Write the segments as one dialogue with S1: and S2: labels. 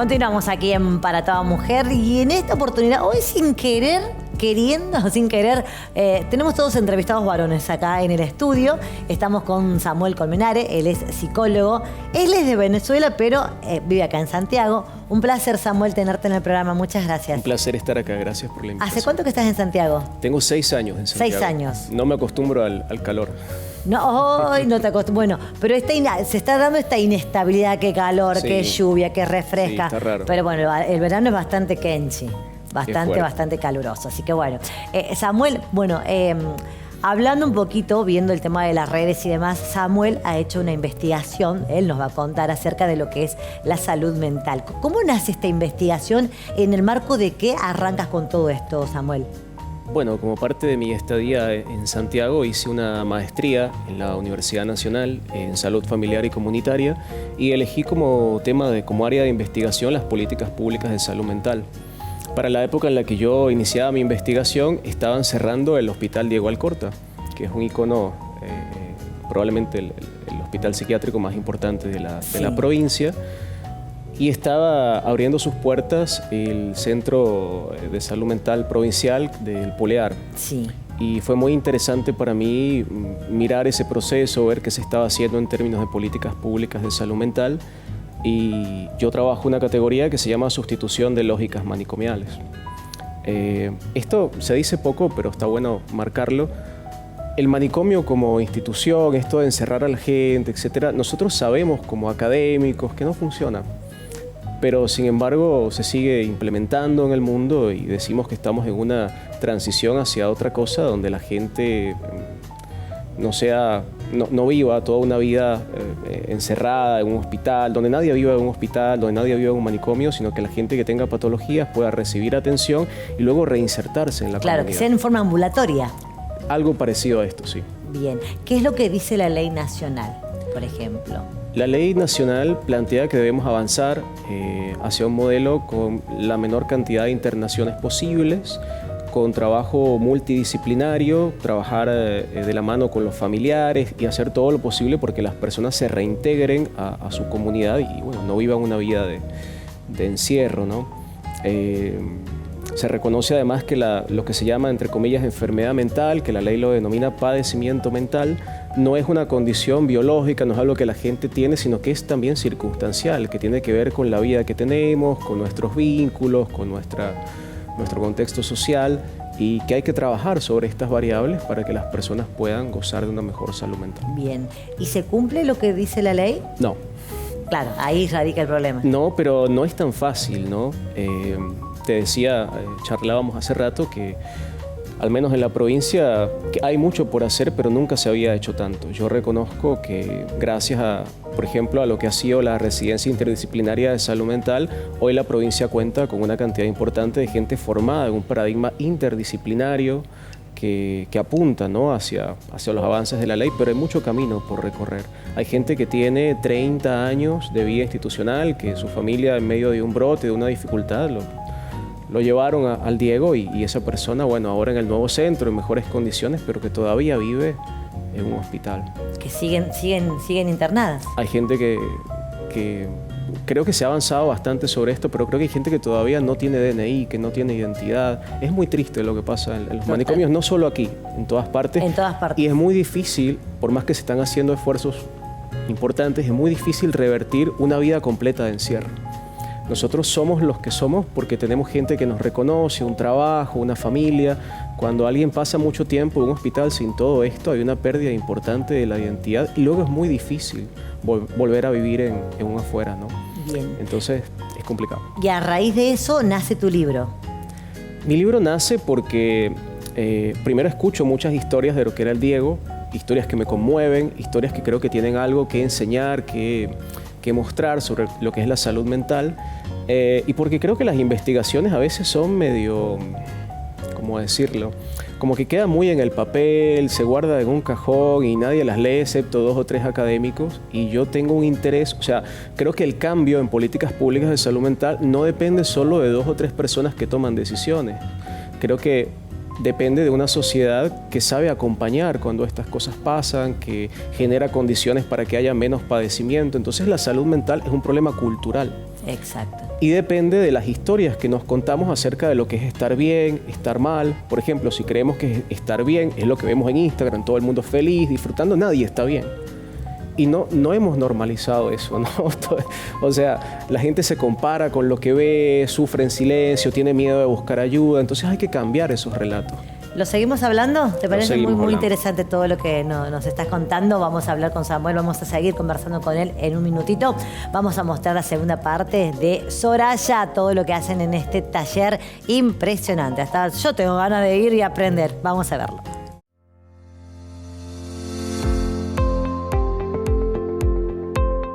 S1: Continuamos aquí en Para Toda Mujer y en esta oportunidad, hoy sin querer, tenemos todos entrevistados varones acá en el estudio. Estamos con Samuel Colmenare, él es psicólogo, él es de Venezuela, pero vive acá en Santiago. Un placer, Samuel, tenerte en el programa. Muchas gracias.
S2: Un placer estar acá, gracias por la invitación.
S1: ¿Hace cuánto que estás en Santiago?
S2: Tengo 6 años en Santiago.
S1: 6 años.
S2: No me acostumbro al calor.
S1: No, hoy no te acostumbro. Bueno, pero se está dando esta inestabilidad, que calor,
S2: Sí.
S1: que lluvia, que refresca.
S2: Sí, está raro.
S1: Pero bueno, el verano es bastante kenchi, bastante caluroso. Así que bueno, Samuel, hablando un poquito, viendo el tema de las redes y demás, Samuel ha hecho una investigación, él nos va a contar acerca de lo que es la salud mental. ¿Cómo nace esta investigación? ¿En el marco de qué arrancas con todo esto, Samuel?
S2: Bueno, como parte de mi estadía en Santiago hice una maestría en la Universidad Nacional en Salud Familiar y Comunitaria y elegí como como área de investigación las políticas públicas de salud mental. Para la época en la que yo iniciaba mi investigación estaban cerrando el Hospital Diego Alcorta, que es un icono, probablemente el hospital psiquiátrico más importante de la provincia. Y estaba abriendo sus puertas el Centro de Salud Mental Provincial del Polear.
S1: Sí.
S2: Y fue muy interesante para mí mirar ese proceso, ver qué se estaba haciendo en términos de políticas públicas de salud mental. Y yo trabajo una categoría que se llama sustitución de lógicas manicomiales. Esto se dice poco, pero está bueno marcarlo. El manicomio como institución, esto de encerrar a la gente, etcétera, nosotros sabemos como académicos que no funciona. Pero sin embargo se sigue implementando en el mundo y decimos que estamos en una transición hacia otra cosa donde la gente no viva toda una vida encerrada en un hospital, donde nadie viva en un hospital, donde nadie viva en un manicomio, sino que la gente que tenga patologías pueda recibir atención y luego reinsertarse en la comunidad.
S1: Claro, que sea en forma ambulatoria.
S2: Algo parecido a esto, sí.
S1: Bien. ¿Qué es lo que dice la ley nacional, por ejemplo?
S2: La ley nacional plantea que debemos avanzar hacia un modelo con la menor cantidad de internaciones posibles, con trabajo multidisciplinario, trabajar de la mano con los familiares y hacer todo lo posible porque las personas se reintegren a su comunidad y bueno, no vivan una vida de encierro, ¿no? Se reconoce además que lo que se llama, entre comillas, enfermedad mental, que la ley lo denomina padecimiento mental, no es una condición biológica, no es algo que la gente tiene, sino que es también circunstancial, que tiene que ver con la vida que tenemos, con nuestros vínculos, con nuestro contexto social y que hay que trabajar sobre estas variables para que las personas puedan gozar de una mejor salud mental.
S1: Bien. ¿Y se cumple lo que dice la ley?
S2: No.
S1: Claro, ahí radica el problema.
S2: No, pero no es tan fácil, ¿no? Te decía, charlábamos hace rato que al menos en la provincia que hay mucho por hacer, pero nunca se había hecho tanto. Yo reconozco que gracias por ejemplo, a lo que ha sido la residencia interdisciplinaria de salud mental, hoy la provincia cuenta con una cantidad importante de gente formada en un paradigma interdisciplinario que apunta, ¿no? hacia los avances de la ley, pero hay mucho camino por recorrer. Hay gente que tiene 30 años de vida institucional, que su familia en medio de un brote, de una dificultad, lo llevaron al Diego y esa persona, bueno, ahora en el nuevo centro, en mejores condiciones, pero que todavía vive en un hospital.
S1: Que siguen internadas.
S2: Hay gente que creo que se ha avanzado bastante sobre esto, pero creo que hay gente que todavía no tiene DNI, que no tiene identidad. Es muy triste lo que pasa en los manicomios, no solo aquí, en todas partes.
S1: En todas partes.
S2: Y es muy difícil, por más que se están haciendo esfuerzos importantes, es muy difícil revertir una vida completa de encierro. Nosotros somos los que somos porque tenemos gente que nos reconoce, un trabajo, una familia. Cuando alguien pasa mucho tiempo en un hospital sin todo esto, hay una pérdida importante de la identidad y luego es muy difícil volver a vivir en un afuera, ¿no?
S1: Bien.
S2: Entonces es complicado.
S1: Y a raíz de eso nace tu libro.
S2: Mi libro nace porque primero escucho muchas historias de lo que era el Diego, historias que me conmueven, historias que creo que tienen algo que enseñar, que mostrar sobre lo que es la salud mental y porque creo que las investigaciones a veces son medio, ¿cómo decirlo? Como que queda muy en el papel, se guarda en un cajón y nadie las lee excepto 2 o 3 académicos y yo tengo un interés, o sea, creo que el cambio en políticas públicas de salud mental no depende solo de 2 o 3 personas que toman decisiones. Creo que depende de una sociedad que sabe acompañar cuando estas cosas pasan, que genera condiciones para que haya menos padecimiento. Entonces la salud mental es un problema cultural.
S1: Exacto.
S2: Y depende de las historias que nos contamos acerca de lo que es estar bien, estar mal. Por ejemplo, si creemos que estar bien es lo que vemos en Instagram, todo el mundo feliz, disfrutando, nadie está bien. Y no hemos normalizado eso, ¿no? O sea, la gente se compara con lo que ve, sufre en silencio, tiene miedo de buscar ayuda. Entonces hay que cambiar esos relatos.
S1: ¿Lo seguimos hablando? ¿Te parece muy
S2: hablando.
S1: interesante todo lo que nos estás contando? Vamos a hablar con Samuel, vamos a seguir conversando con él en un minutito. Vamos a mostrar la segunda parte de Soraya, todo lo que hacen en este taller impresionante. Hasta yo tengo ganas de ir y aprender. Vamos a verlo.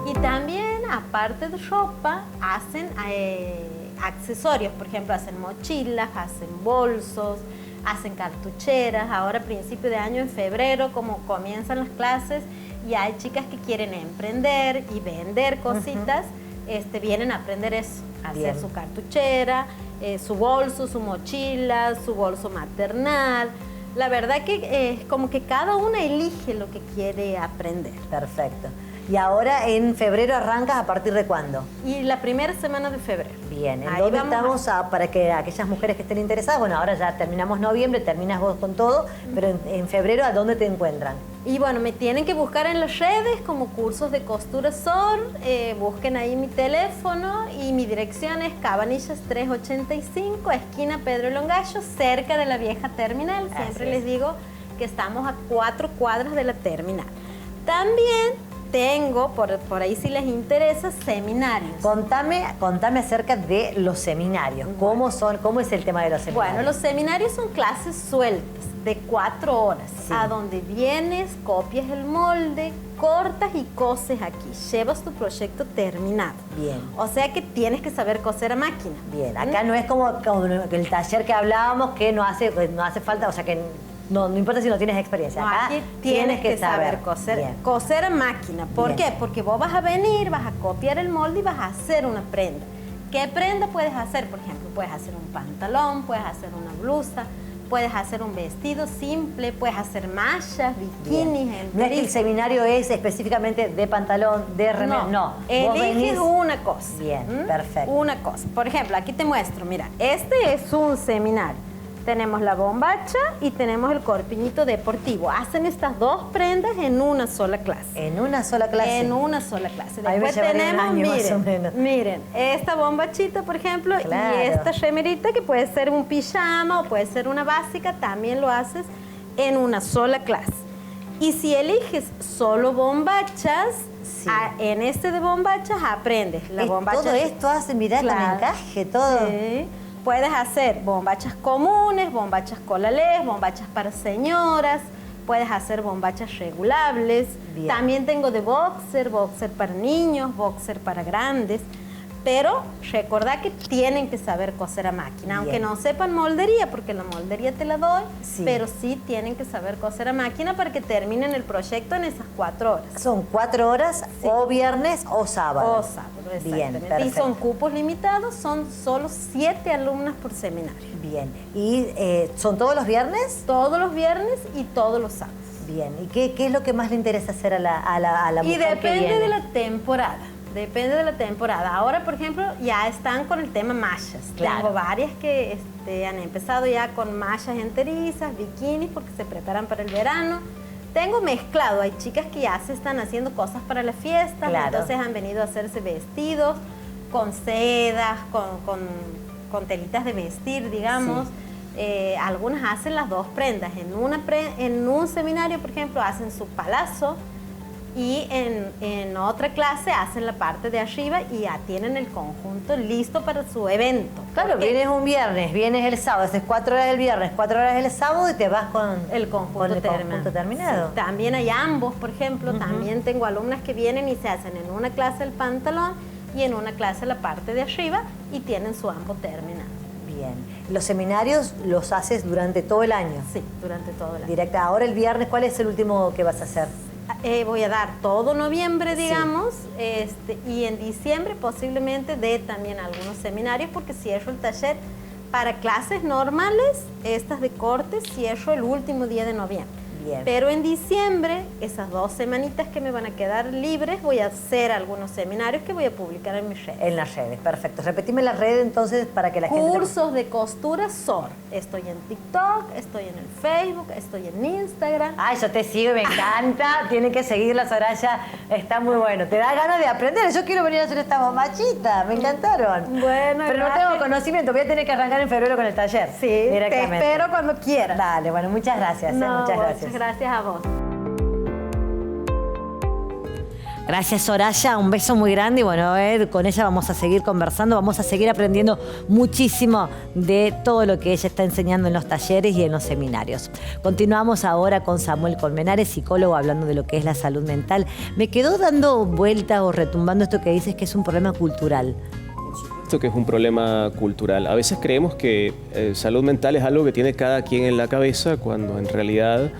S3: Y también, aparte de ropa, hacen accesorios. Por ejemplo, hacen mochilas, hacen bolsos, hacen cartucheras. Ahora a principio de año, en febrero, como comienzan las clases y hay chicas que quieren emprender y vender cositas, vienen a aprender eso, a hacer su cartuchera, su bolso, su mochila, su bolso maternal. La verdad que como que cada una elige lo que quiere aprender.
S1: Perfecto. Y ahora en febrero arrancas, ¿a partir de cuándo?
S3: Y la primera semana de febrero.
S1: Bien, ¿en dónde estamos para que aquellas mujeres que estén interesadas? Bueno, ahora ya terminamos noviembre, terminas vos con todo, pero en febrero, ¿a dónde te encuentran?
S3: Y bueno, me tienen que buscar en las redes como Cursos de Costura Sor, busquen ahí mi teléfono y mi dirección es Cabanillas 385, esquina Pedro Longallo, cerca de la vieja terminal. Siempre les digo que estamos a 4 cuadras de la terminal. También tengo, por ahí si les interesa, seminarios.
S1: Contame acerca de los seminarios. ¿Cómo es el tema de los seminarios?
S3: Bueno, los seminarios son clases sueltas de 4 horas, a donde vienes, copias el molde, cortas y coses aquí. Llevas tu proyecto terminado.
S1: Bien.
S3: O sea que tienes que saber coser a máquina.
S1: Bien, acá no es como el taller que hablábamos, que no hace falta, o sea que no importa si no tienes experiencia.
S3: No,
S1: acá
S3: aquí tienes que saber coser a máquina. ¿Por qué? Porque vos vas a venir, vas a copiar el molde y vas a hacer una prenda. ¿Qué prenda puedes hacer? Por ejemplo, puedes hacer un pantalón, puedes hacer una blusa, puedes hacer un vestido simple, puedes hacer mallas, bikinis.
S1: No es que el seminario es específicamente de pantalón, de remera, no.
S3: Eliges una cosa.
S1: Bien, perfecto.
S3: Una cosa. Por ejemplo, aquí te muestro, mira, este es un seminario. Tenemos la bombacha y tenemos el corpiñito deportivo. Hacen estas 2 prendas en una sola clase.
S1: ¿En una sola clase?
S3: En una sola clase.
S1: Después tenemos,
S3: miren, esta bombachita, por ejemplo, y esta remerita que puede ser un pijama o puede ser una básica, también lo haces en una sola clase. Y si eliges solo bombachas, en este de bombachas aprendes. La bombacha
S1: todo esto hace, mirá, con encaje, todo.
S3: Sí. Puedes hacer bombachas comunes, bombachas colalés, bombachas para señoras, puedes hacer bombachas regulables. Bien. También tengo de boxer para niños, boxer para grandes. Pero recordá que tienen que saber coser a máquina, aunque no sepan moldería, porque la moldería te la doy, pero sí tienen que saber coser a máquina para que terminen el proyecto en esas 4 horas.
S1: Son 4 horas, o viernes o sábado.
S3: O sábado, exactamente.
S1: Bien, perfecto.
S3: Y son cupos limitados, son solo 7 alumnas por seminario.
S1: Bien. ¿Y son todos los viernes?
S3: Todos los viernes y todos los sábados.
S1: Bien. ¿Y qué es lo que más le interesa hacer a la mujer que viene?
S3: Y depende de la temporada. Depende de la temporada. Ahora, por ejemplo, ya están con el tema mallas.
S1: Claro.
S3: Tengo varias que han empezado ya con mallas enterizas, bikinis, porque se preparan para el verano. Tengo mezclado. Hay chicas que ya se están haciendo cosas para las fiestas. Claro. Entonces han venido a hacerse vestidos con sedas, con telitas de vestir, digamos. Sí. Algunas hacen las 2 prendas. En un seminario, por ejemplo, hacen su palazo. Y en otra clase hacen la parte de arriba y ya tienen el conjunto listo para su evento.
S1: Claro, vienes un viernes, vienes el sábado, haces 4 horas el viernes, 4 horas el sábado y te vas con
S3: el conjunto
S1: terminado.
S3: Sí, también hay ambos, por ejemplo, también tengo alumnas que vienen y se hacen en una clase el pantalón y en una clase la parte de arriba y tienen su ambos terminado.
S1: Bien. ¿Los seminarios los haces durante todo el año?
S3: Sí, durante todo el año.
S1: Directa. Ahora el viernes, ¿cuál es el último que vas a hacer?
S3: Voy a dar todo noviembre, digamos, y en diciembre posiblemente dé también algunos seminarios porque cierro el taller para clases normales, estas de corte, cierro el último día de noviembre.
S1: Bien.
S3: Pero en diciembre, esas 2 semanitas que me van a quedar libres, voy a hacer algunos seminarios que voy a publicar en mis redes.
S1: En las redes, perfecto. Repetime la red entonces para que la gente...
S3: Cursos de costura SOR. Estoy en TikTok, estoy en el Facebook, estoy en Instagram.
S1: Ay, yo te sigo y me encanta. Tienen que seguirla, Soraya. Está muy bueno. Te da ganas de aprender. Yo quiero venir a hacer esta bomachita. Me encantaron.
S3: Bueno,
S1: pero no tengo conocimiento. Voy a tener que arrancar en febrero con el taller.
S3: Sí, te espero cuando quieras.
S1: Dale, bueno, muchas gracias. Muchas gracias.
S3: Muchas gracias a vos.
S1: Gracias, Soraya. Un beso muy grande y bueno, con ella vamos a seguir conversando, vamos a seguir aprendiendo muchísimo de todo lo que ella está enseñando en los talleres y en los seminarios. Continuamos ahora con Samuel Colmenares, psicólogo, hablando de lo que es la salud mental. Me quedó dando vuelta o retumbando esto que dices que es un problema cultural.
S2: Esto que es un problema cultural. A veces creemos que salud mental es algo que tiene cada quien en la cabeza, cuando en realidad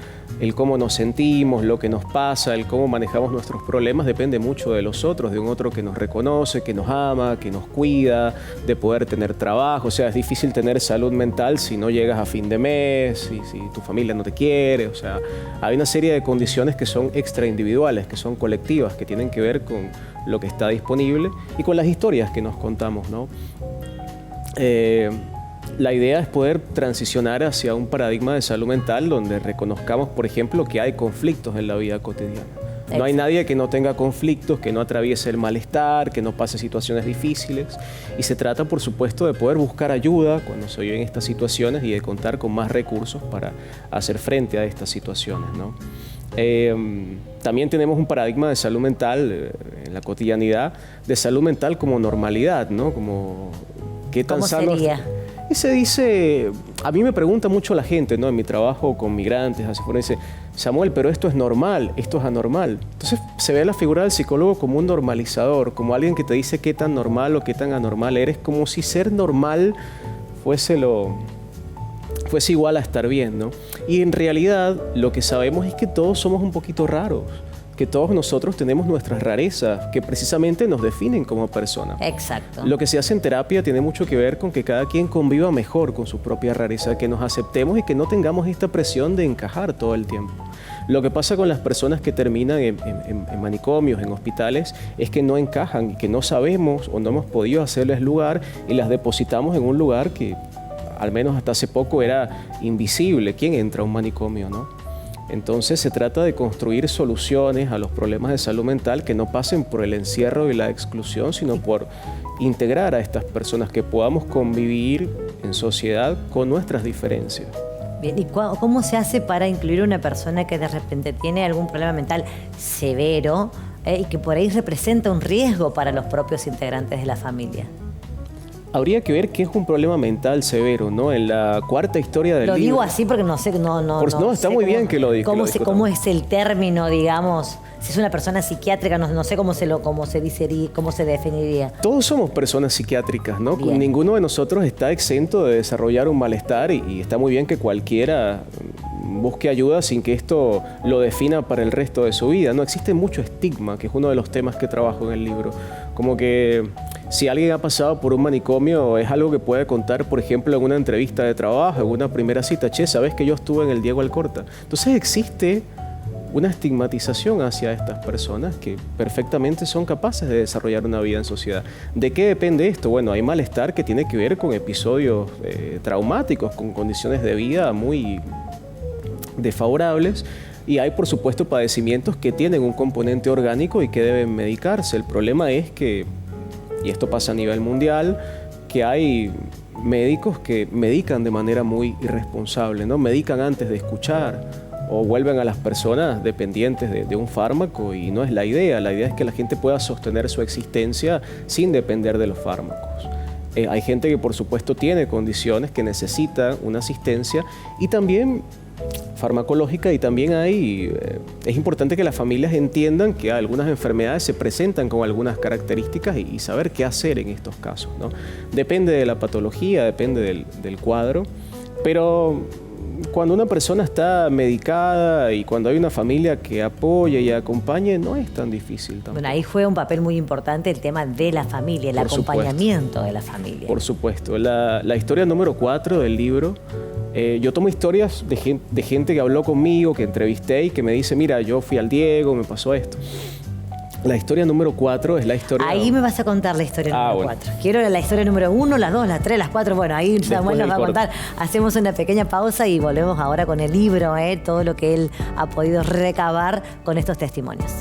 S2: el cómo nos sentimos, lo que nos pasa, el cómo manejamos nuestros problemas depende mucho de los otros, de un otro que nos reconoce, que nos ama, que nos cuida, de poder tener trabajo. O sea, es difícil tener salud mental si no llegas a fin de mes, si tu familia no te quiere. O sea, hay una serie de condiciones que son extraindividuales, que son colectivas, que tienen que ver con lo que está disponible y con las historias que nos contamos, ¿no? La idea es poder transicionar hacia un paradigma de salud mental donde reconozcamos, por ejemplo, que hay conflictos en la vida cotidiana. No hay nadie que no tenga conflictos, que no atraviese el malestar, que no pase situaciones difíciles. Y se trata, por supuesto, de poder buscar ayuda cuando se viven estas situaciones y de contar con más recursos para hacer frente a estas situaciones, ¿no? También tenemos un paradigma de salud mental en la cotidianidad, de salud mental como normalidad, ¿no? Como qué tan sano
S1: sería.
S2: Y se dice, a mí me pregunta mucho la gente, ¿no? En mi trabajo con migrantes, así fuera, dice, Samuel, pero esto es normal, esto es anormal. Entonces se ve la figura del psicólogo como un normalizador, como alguien que te dice qué tan normal o qué tan anormal eres, como si ser normal fuese igual a estar bien, ¿no? Y en realidad lo que sabemos es que todos somos un poquito raros, que todos nosotros tenemos nuestras rarezas que precisamente nos definen como personas.
S1: Exacto.
S2: Lo que se hace en terapia tiene mucho que ver con que cada quien conviva mejor con su propia rareza, que nos aceptemos y que no tengamos esta presión de encajar todo el tiempo. Lo que pasa con las personas que terminan en manicomios, en hospitales, es que no encajan y que no sabemos o no hemos podido hacerles lugar y las depositamos en un lugar que al menos hasta hace poco era invisible. ¿Quién entra a un manicomio, no? Entonces se trata de construir soluciones a los problemas de salud mental que no pasen por el encierro y la exclusión, sino por integrar a estas personas, que podamos convivir en sociedad con nuestras diferencias.
S1: Bien, ¿y cómo se hace para incluir a una persona que de repente tiene algún problema mental severo y que por ahí representa un riesgo para los propios integrantes de la familia?
S2: Habría que ver qué es un problema mental severo, ¿no? En la cuarta historia del libro...
S1: Lo digo así porque no sé, no
S2: está muy bien que lo diga.
S1: ¿Cómo es el término, digamos? Si es una persona psiquiátrica, no sé cómo se dice, cómo se definiría.
S2: Todos somos personas psiquiátricas, ¿no?
S1: Bien.
S2: Ninguno de nosotros está exento de desarrollar un malestar y está muy bien que cualquiera busque ayuda sin que esto lo defina para el resto de su vida. No existe mucho estigma, que es uno de los temas que trabajo en el libro. Como que si alguien ha pasado por un manicomio, es algo que puede contar, por ejemplo, en una entrevista de trabajo, en una primera cita. Che, ¿sabes que yo estuve en el Diego Alcorta? Entonces existe una estigmatización hacia estas personas que perfectamente son capaces de desarrollar una vida en sociedad. ¿De qué depende esto? Bueno, hay malestar que tiene que ver con episodios traumáticos, con condiciones de vida muy desfavorables, y hay, por supuesto, padecimientos que tienen un componente orgánico y que deben medicarse. El problema es que, y esto pasa a nivel mundial, que hay médicos que medican de manera muy irresponsable, ¿no? Medican antes de escuchar o vuelven a las personas dependientes de un fármaco, y no es la idea. La idea es que la gente pueda sostener su existencia sin depender de los fármacos. Hay gente que, por supuesto, tiene condiciones que necesita una asistencia y también farmacológica, y también es importante que las familias entiendan que algunas enfermedades se presentan con algunas características y saber qué hacer en estos casos, ¿no? Depende de la patología, depende del cuadro, pero cuando una persona está medicada y cuando hay una familia que apoya y acompañe, no es tan difícil tampoco.
S1: Bueno, ahí juega un papel muy importante el tema de la familia, el acompañamiento de la familia.
S2: Por supuesto. La historia número 4 del libro Yo tomo historias de gente que habló conmigo, que entrevisté y que me dice, mira, yo fui al Diego, me pasó esto. La historia número 4 es la historia...
S1: Ahí me vas a contar la historia número 4. Quiero la historia número 1, las 2, las 3, las 4. Bueno, ahí Samuel nos va a contar. Hacemos una pequeña pausa y volvemos ahora con el libro, todo lo que él ha podido recabar con estos testimonios.